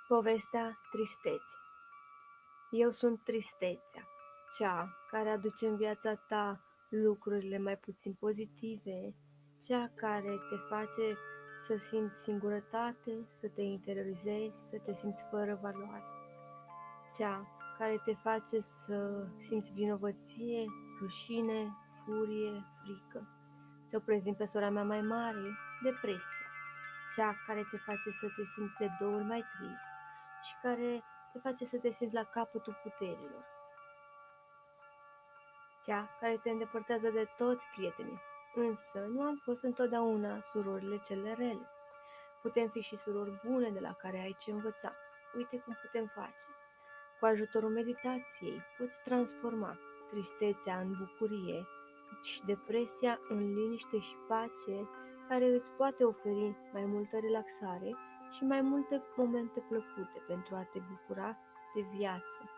Povestea tristeții. Eu sunt tristețea, cea care aduce în viața ta lucrurile mai puțin pozitive, cea care te face să simți singurătate, să te interiorizezi, să te simți fără valoare, cea care te face să simți vinovăție, rușine, furie, frică. Sau, spre exemplu, sora mea mai mare, depresia, cea care te face să te simți de 2 ori mai trist și care te face să te simți la capătul puterilor, cea care te îndepărtează de toți prietenii. Însă nu am fost întotdeauna surorile cele rele. Putem fi și surori bune de la care ai ce învăța. Uite cum putem face. Cu ajutorul meditației poți transforma tristețea în bucurie și depresia în liniște și pace, care îți poate oferi mai multă relaxare și mai multe momente plăcute pentru a te bucura de viață.